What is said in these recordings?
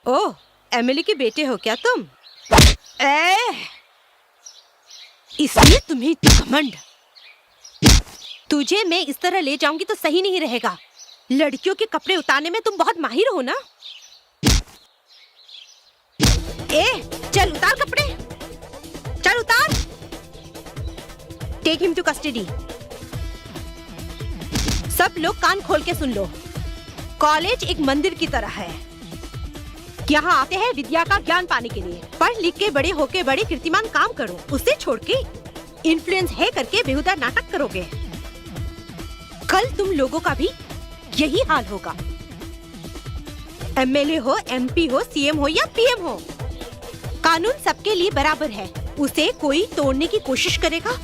ओह, Emily के बेटे हो क्या तुम? इसलिए तुम्हें घमंड। तुझे मैं इस तरह ले जाऊंगी तो सही नहीं रहेगा। लड़कियों के कपड़े उतारने में तुम बहुत माहिर हो ना? चल उतार कपड़े, चल उतार। Take him to custody. सब लोग कान खोल के सुन लो। कॉलेज एक मंदिर की तरह है। यहाँ आते हैं विद्या का ज्ञान पाने के लिए। पढ़ लिख के बड़े होके बड़े कीर्तिमान काम करो। उसे छोड़ के इन्फ्लुएंस है करके बेहुदा नाटक करोगे। कल तुम लोगों का भी यही हाल होगा। एमएलए हो, एमपी हो, सीएम हो या पीएम हो, कानून सबके लिए बराबर है। उसे कोई तोड़ने की कोशिश करेगा,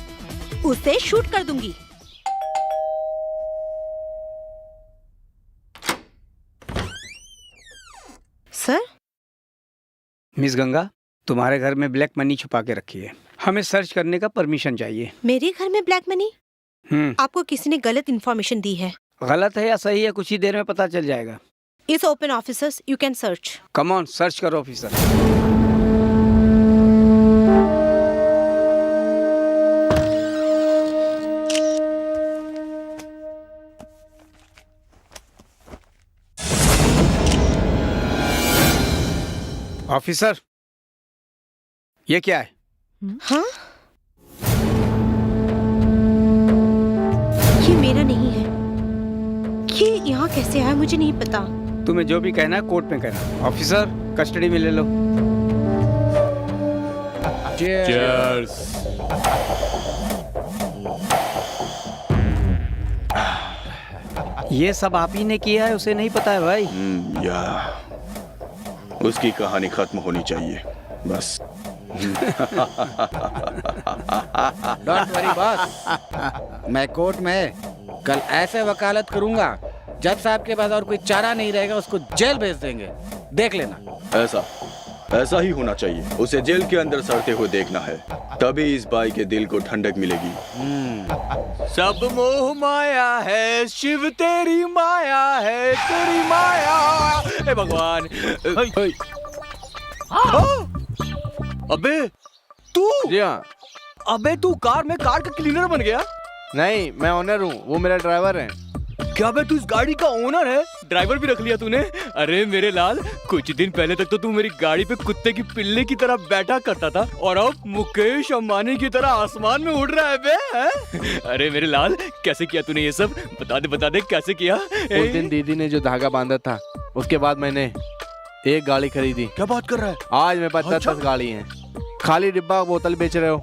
उसे शूट कर दूंगी। सर? मिस गंगा, तुम्हारे घर में ब्लैक मनी छुपा के रखी है। हमें सर्च करने का परमिशन चाहिए। मेरे घर में ब्लैक मनी? आपको किसी ने गलत इन्फॉर्मेशन दी है। गलत है या सही है कुछ ही देर में पता चल जाएगा। It's open officers, you can search. Come on, search करो ऑफिसर। ऑफिसर, ये क्या है? हाँ? ये मेरा नहीं है। ये यहाँ कैसे आया मुझे नहीं पता। तुम्हें जो भी कहना है कोर्ट में कहना। ऑफिसर, कस्टडी में ले लो। Cheers. ये सब आप ही ने किया है, उसे नहीं पता है भाई। या उसकी कहानी खत्म होनी चाहिए बस। डोंट वरी बॉस, मैं कोर्ट में कल ऐसे वकालत करूंगा, जज साहब के पास और कोई चारा नहीं रहेगा, उसको जेल भेज देंगे। देख लेना। ऐसा ही होना चाहिए। उसे जेल के अंदर सड़ते हुए देखना है, तभी इस भाई के दिल को ठंडक मिलेगी। सब मोह माया है, शिव तेरी माया है, तेरी माया। हे भगवान। अबे तू? जी हाँ। अबे तू कार में कार का क्लीनर बन गया? नहीं, मैं ओनर हूँ, वो मेरा ड्राइवर है। क्या बे तू इस गाड़ी का ओनर है? ड्राइवर भी रख लिया तूने? अरे मेरे लाल, कुछ दिन पहले तक तो तू मेरी गाड़ी पे कुत्ते की पिल्ले की तरह बैठा करता था और अब मुकेश अंबानी की तरह आसमान में उड़ रहा है बे, हैं? अरे मेरे लाल, कैसे किया तूने ये सब? बता दे कैसे किया? उस दिन दीदी ने जो धागा बांधा था, उसके बाद मैंने एक गाड़ी खरीदी। क्या बात कर रहा है? आज मेरे पास 10 गाड़ी हैं। खाली डिब्बा बोतल बेच रहे हो?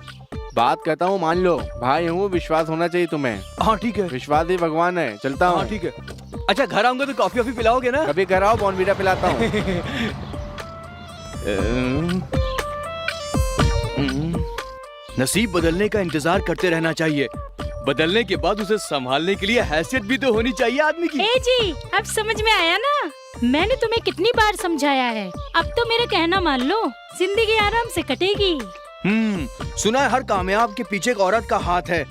बात कहता हूँ मान लो, भाई हूँ, विश्वास होना चाहिए तुम्हें। हाँ ठीक है, विश्वास ही भगवान है, चलता हूँ। हाँ ठीक है। अच्छा घर आऊंगा तो कॉफी पिलाओगे ना? कभी कराओ, बॉर्नवीटा पिलाता हूँ। नसीब बदलने का इंतजार करते रहना चाहिए, बदलने के बाद उसे संभालने के लिए हैसियत भी तो होनी चाहिए आदमी की। ए जी, अब समझ में आया ना? मैंने तुम्हें कितनी बार समझाया है, अब तो मेरा कहना मान लो, जिंदगी आराम से कटेगी। सुना है हर कामयाब के पीछे एक औरत का हाथ है,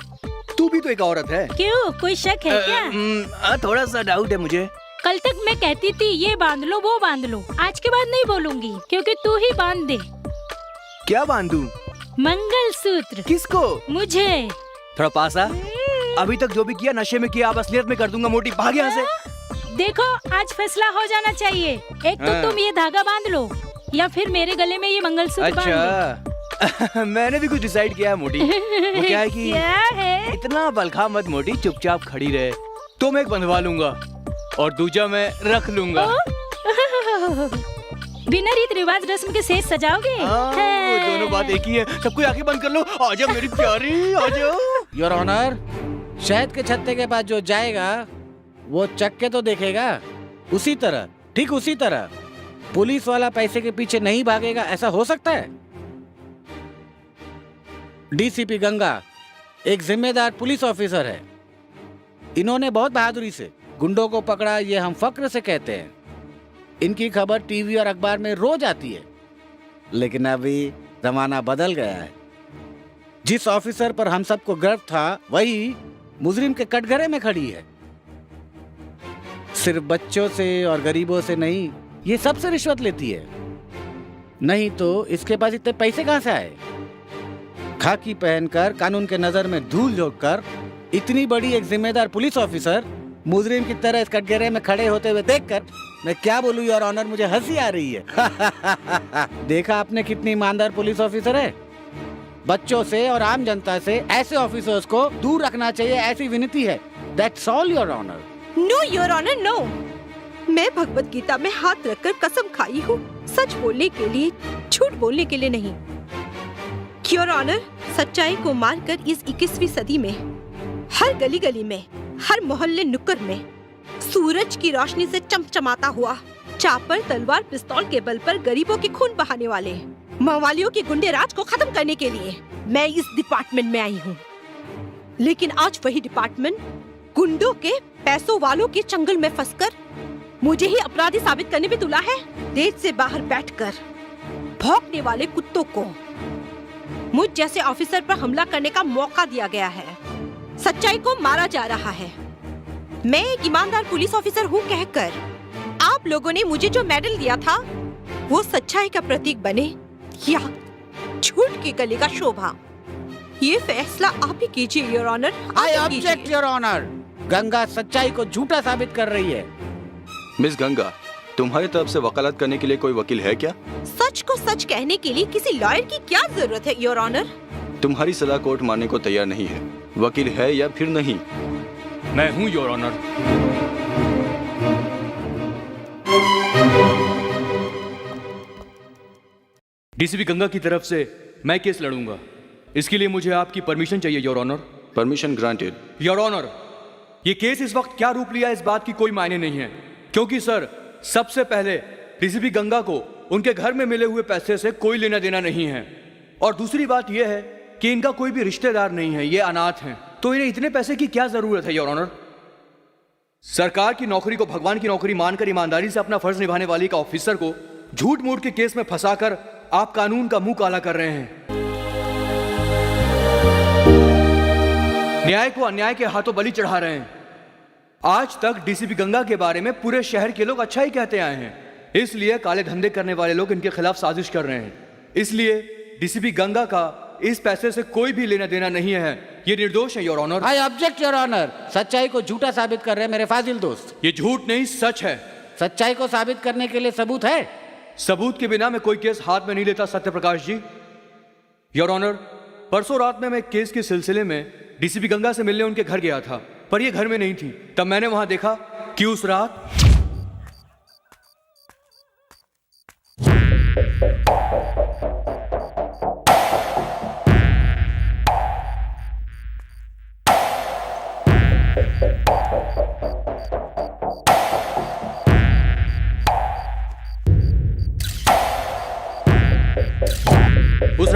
तू भी तो एक औरत है। क्यों, कोई शक है क्या? थोड़ा सा डाउट है मुझे। कल तक मैं कहती थी ये बांध लो वो बांध लो, आज के बाद नहीं बोलूंगी, क्योंकि तू ही बांध दे। क्या बांधू? मंगलसूत्र। किसको? मुझे। थोड़ा पास आ। अभी तक जो भी किया नशे में किया, अब असलियत में कर दूंगा मोटी, भाग यहाँ से। देखो आज फैसला हो जाना चाहिए, एक तो तुम ये धागा बांध लो या फिर मेरे गले में ये मंगलसूत्र बांध दो। अच्छा मैंने भी कुछ डिसाइड किया है मोटी। वो क्या है कि क्या है? इतना बलखा मत मोटी, चुपचाप खड़ी रहे। तो मैं एक बंधवा लूंगा और दूजा मैं रख लूंगा। बिना रीत रिवाज रस्म के सेज सजाओगे? वो दोनों बात एक ही है। सबको आंखें बंद कर लो। आजा मेरी प्यारी, आजा। योर ऑनर, शहद के छत्ते के पास जो जाएगा वो चक्के तो देखेगा। उसी तरह, ठीक उसी तरह पुलिस वाला पैसे के पीछे नहीं भागेगा, ऐसा हो सकता है? डीसीपी गंगा एक जिम्मेदार पुलिस ऑफिसर है। इन्होंने बहुत बहादुरी से गुंडों को पकड़ा, ये हम फक्र से कहते हैं। इनकी खबर टीवी और अखबार में रोज आती है। लेकिन अभी जमाना बदल गया है। जिस ऑफिसर पर हम सबको गर्व था, वही मुजरिम के कटघरे में खड़ी है। सिर्फ बच्चों से और गरीबों से नहीं, ये सबसे रिश्वत लेती है। नहीं तो इसके पास इतने पैसे कहां से आए? खाकी पहनकर, कानून के नजर में धूल झोंककर, इतनी बड़ी एक जिम्मेदार पुलिस ऑफिसर मुजरिम की तरह इस कटघरे में खड़े होते हुए देखकर मैं क्या बोलूं योर ऑनर, मुझे हंसी आ रही है। देखा आपने कितनी ईमानदार पुलिस ऑफिसर है। बच्चों से और आम जनता से ऐसे ऑफिसर्स को दूर रखना चाहिए, ऐसी विनती है। That's all your honour. No your honour, no. मैं भगवत गीता में हाथ रखकर कसम खाई हूँ, सच बोलने के लिए, झूठ बोलने के लिए नहीं। योर ऑनर, सच्चाई को मारकर इस 21वीं सदी में हर गली गली में, हर मोहल्ले नुक्कड़ में सूरज की रोशनी से चमचमाता हुआ, चापर, तलवार, पिस्तौल के बल पर गरीबों के खून बहाने वाले मवालियों के गुंडे राज को खत्म करने के लिए मैं इस डिपार्टमेंट में आई हूँ। लेकिन आज वही डिपार्टमेंट गुंडों के, पैसों वालों के चंगुल में फंसकर मुझे ही अपराधी साबित करने में तुला है। देश से बाहर बैठकर भौंकने वाले कुत्तों को मुझ जैसे ऑफिसर पर हमला करने का मौका दिया गया है। सच्चाई को मारा जा रहा है। मैं एक ईमानदार पुलिस ऑफिसर हूँ कहकर आप लोगों ने मुझे जो मेडल दिया था, वो सच्चाई का प्रतीक बने या झूठ की गले का शोभा, ये फैसला आप ही कीजिए your honour. I object your honour. Ganga सच्चाई को झूठा साबित कर रही है। मिस गंगा, तुम्हारी तरफ से वकालत करने के लिए कोई वकील है क्या? सच को सच कहने के लिए किसी लॉयर की क्या जरूरत है योर ऑनर? तुम्हारी सलाह कोर्ट मानने को तैयार नहीं है। वकील है या फिर नहीं? मैं हूँ योर ऑनर। डीसीपी गंगा की तरफ से मैं केस लड़ूंगा। इसके लिए मुझे आपकी परमिशन चाहिए your honour. Permission granted. Your honour, ये केस इस वक्त क्या रूप लिया इस बात की कोई मायने नहीं है, क्योंकि सर सबसे पहले डीसीपी गंगा को उनके घर में मिले हुए पैसे से कोई लेना देना नहीं है, और दूसरी बात यह है कि इनका कोई भी रिश्तेदार नहीं है, ये अनाथ हैं, तो इन्हें इतने पैसे की क्या जरूरत है योर ऑनर। सरकार की नौकरी को भगवान की नौकरी मानकर ईमानदारी से अपना फर्ज निभाने वाली एक ऑफिसर को झूठ मूठ के केस में फंसाकर आप कानून का मुंह काला कर रहे हैं। न्याय को अन्याय के हाथों बलि चढ़ा रहे हैं। आज तक डीसीपी गंगा के बारे में पूरे शहर के लोग अच्छा ही कहते आए हैं, इसलिए काले धंधे करने वाले लोग इनके खिलाफ साजिश कर रहे हैं। इसलिए डीसीपी गंगा का इस पैसे से कोई भी लेना देना नहीं है, ये निर्दोष है your honour. I object your honour. सच्चाई को झूठा साबित कर रहे हैं मेरे फाजिल दोस्त। ये झूठ नहीं सच है। सच्चाई को साबित करने के लिए सबूत है? सबूत के बिना मैं कोई केस हाथ में नहीं लेता सत्यप्रकाश जी। योर ऑनर, परसों रात में मैं एक केस के सिलसिले में डीसीपी गंगा से मिलने उनके घर गया था, पर ये घर में नहीं थी। तब मैंने वहां देखा कि उस रात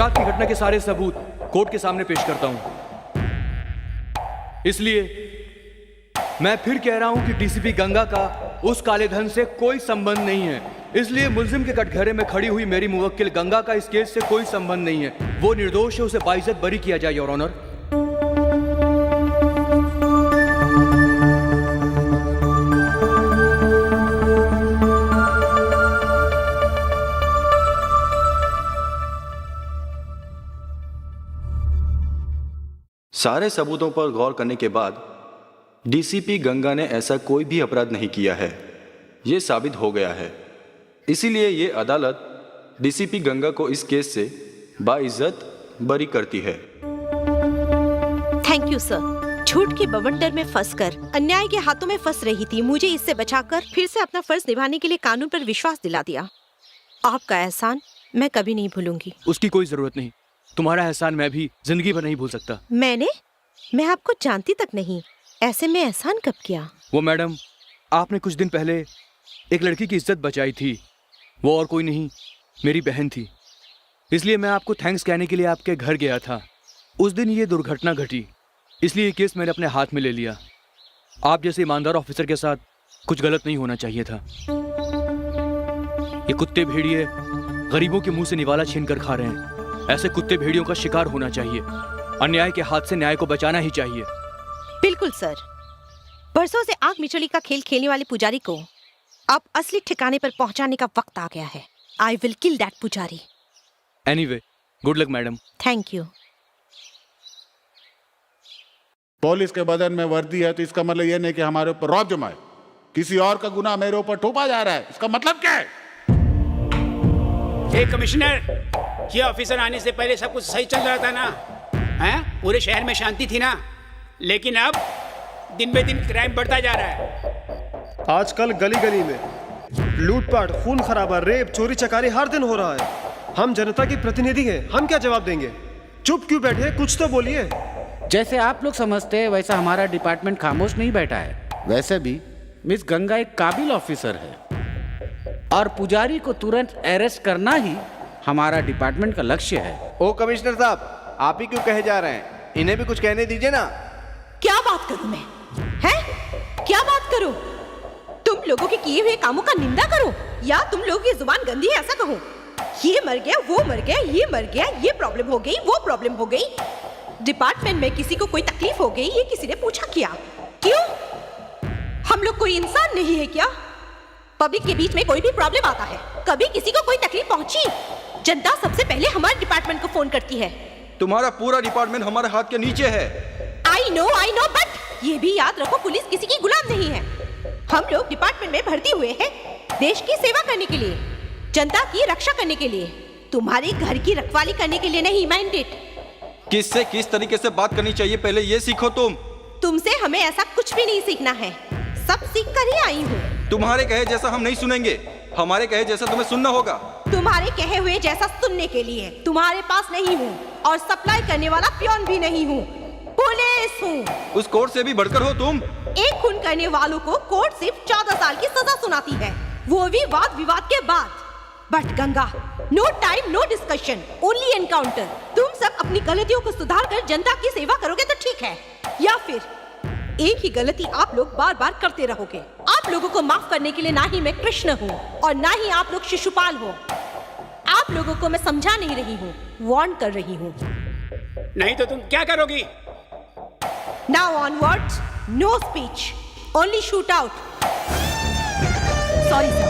की घटना के सारे सबूत कोर्ट के सामने पेश करता हूं। इसलिए मैं फिर कह रहा हूं कि डीसीपी गंगा का उस काले धन से कोई संबंध नहीं है। इसलिए मुल्जिम के कटघरे में खड़ी हुई मेरी मुवक्किल गंगा का इस केस से कोई संबंध नहीं है। वो निर्दोष है, उसे बाइज्जत बरी किया जाए योर ऑनर। सारे सबूतों पर गौर करने के बाद डीसीपी गंगा ने ऐसा कोई भी अपराध नहीं किया है, ये साबित हो गया है। इसीलिए ये अदालत डीसीपी गंगा को इस केस से बाइज्जत बरी करती है। Thank you sir. झूठ के बवंडर में फंसकर अन्याय के हाथों में फंस रही थी, मुझे इससे बचाकर फिर से अपना फर्ज निभाने के लिए कानून पर विश्वास दिला दिया। आपका एहसान मैं कभी नहीं भूलूंगी। उसकी कोई जरूरत नहीं, तुम्हारा एहसान मैं भी जिंदगी भर नहीं भूल सकता। मैं आपको जानती तक नहीं, ऐसे में एहसान कब किया? वो मैडम, आपने कुछ दिन पहले एक लड़की की इज्जत बचाई थी, वो और कोई नहीं मेरी बहन थी। इसलिए मैं आपको थैंक्स कहने के लिए आपके घर गया था। उस दिन ये दुर्घटना घटी, इसलिए ये केस मैंने अपने हाथ में ले लिया। आप जैसे ईमानदार ऑफिसर के साथ कुछ गलत नहीं होना चाहिए था। ये कुत्ते भेड़िए गरीबों के मुंह से निवाला छीन कर खा रहे हैं। ऐसे कुत्ते भेड़ियों का शिकार होना चाहिए। अन्याय के हाथ से न्याय को बचाना ही चाहिए। बिल्कुल सर। बरसों से आग मिचोली का खेल खेलने वाले पुजारी को अब असली ठिकाने पर पहुंचाने का वक्त आ गया है। आई विल किल दैट पुजारी। Anyway, good luck madam. Thank you. Police के बदन में वर्दी है तो इसका मतलब यह नहीं कि हमारे ऊपर रौब जमा है। किसी और का गुनाह मेरे ऊपर थोपा जा रहा है, इसका मतलब क्या है? कमिश्नर, ये ऑफिसर आने से पहले सब कुछ सही चल रहा था ना? हैं? पूरे शहर में शांति थी ना? लेकिन अब दिन बे दिन क्राइम बढ़ता जा रहा है। आजकल गली गली में लूटपाट, खून खराबा, रेप, चोरी चकारी हर दिन हो रहा है। हम जनता के प्रतिनिधि हैं, हम क्या जवाब देंगे? चुप क्यों बैठे, कुछ तो बोलिए। जैसे आप लोग समझते हैं वैसा हमारा डिपार्टमेंट खामोश नहीं बैठा है। वैसे भी मिस गंगा एक काबिल ऑफिसर है और पुजारी को तुरंत अरेस्ट करना ही हमारा डिपार्टमेंट का लक्ष्य है। ओ कमिश्नर साहब, आप ही क्यों कहे जा रहे हैं? इन्हें भी कुछ कहने दीजिए ना। क्या बात करूं मैं? हैं? क्या बात करूं? तुम लोगों के किए हुए कामों का निंदा करूं या तुम लोगों की जुबान गंदी है ऐसा कहूं? ये मर गया, वो मर गया, ये मर गया, ये प्रॉब्लम हो गई, वो प्रॉब्लम हो गई। डिपार्टमेंट में किसी को कोई तकलीफ हो गई, ये किसी ने पूछा क्या? क्यों? हम लोग कोई इंसान नहीं है क्या? पब्लिक के बीच में कोई भी प्रॉब्लम आता है, कभी किसी को कोई तकलीफ पहुंची, जनता सबसे पहले हमारे डिपार्टमेंट को फोन करती है। तुम्हारा पूरा डिपार्टमेंट हमारे हाथ के नीचे है। आई नो, बट ये भी याद रखो, पुलिस किसी की गुलाम नहीं है। हम लोग डिपार्टमेंट में भर्ती हुए हैं देश की सेवा करने के लिए, जनता की रक्षा करने के लिए, तुम्हारे घर की रखवाली करने के लिए नहीं। मैंडेट किससे किस तरीके से बात करनी चाहिए पहले ये सीखो। तुमसे हमें ऐसा कुछ भी नहीं सीखना है, सब सीख कर ही आई हूँ। तुम्हारे कहे जैसा हम नहीं सुनेंगे, हमारे कहे जैसा तुम्हें सुनना होगा। तुम्हारे कहे हुए जैसा सुनने के लिए तुम्हारे पास नहीं हूँ और सप्लाई करने वाला पियोन भी नहीं हूँ, पुलिस हूँ। उस कोर्ट से भी बढ़कर हो तुम। एक खून करने वालों को कोर्ट सिर्फ 14 साल की सजा सुनाती है, वो भी वाद विवाद के बाद। But Ganga, no time, no discussion, only encounter. तुम सब अपनी गलतियों को सुधार कर जनता की सेवा करोगे तो ठीक है, या फिर एक ही गलती आप लोग बार बार करते रहोगे। आप लोगों को माफ करने के लिए ना ही मैं कृष्ण हूँ और ना ही आप लोग शिशुपाल हो। आप लोगों को मैं समझा नहीं रही हूँ, वार्न कर रही हूँ। नहीं तो तुम क्या करोगी? Now onwards, no speech, only shoot out. Sorry sir.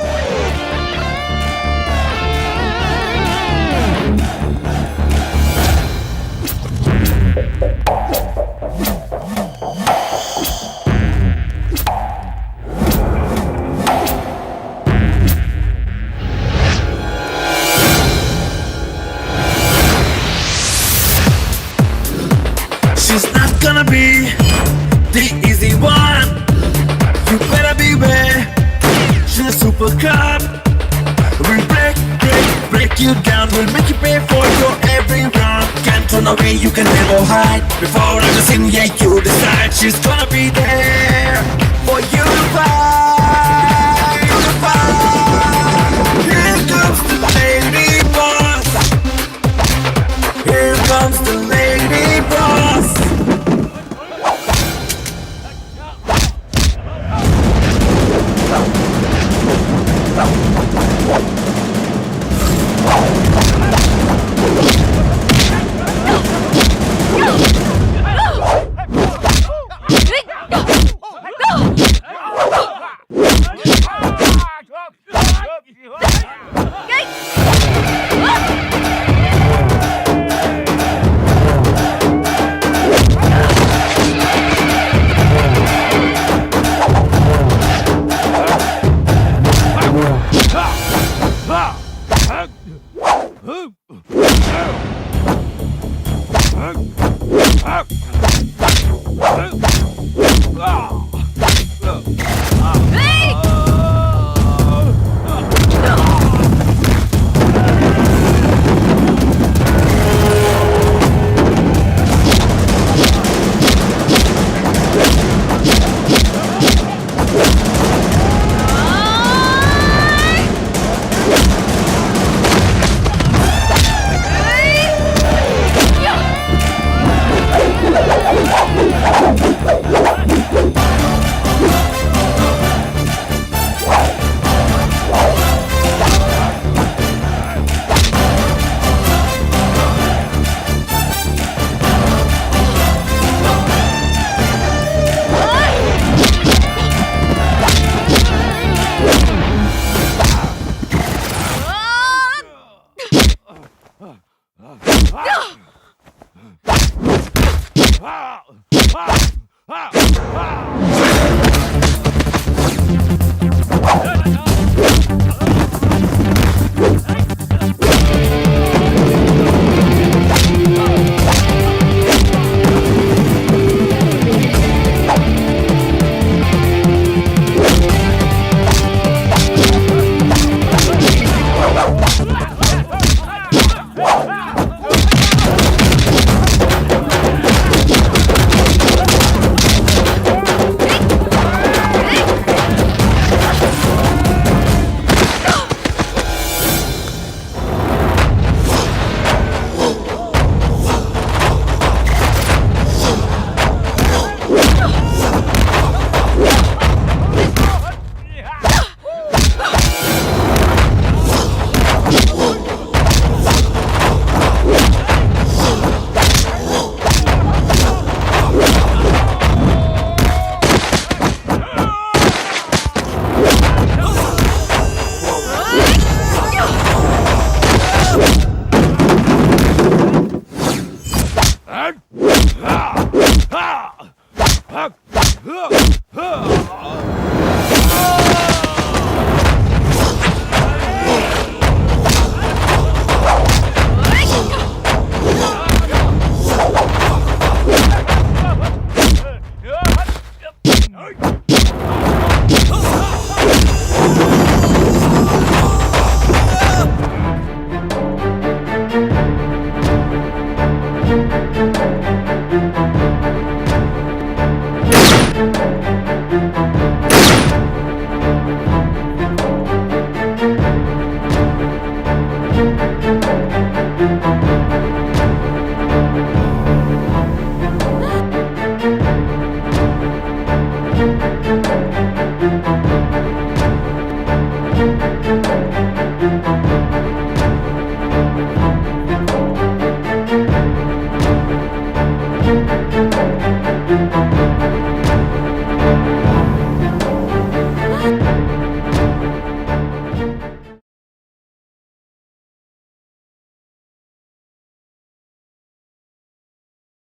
up. We'll break you down. We'll make you pay for your every wrong. Can't run away, you can never hide. Before everything, yeah, you decide. She's gonna be there for you to fight. Here comes the lady boss. Here comes the lady boss.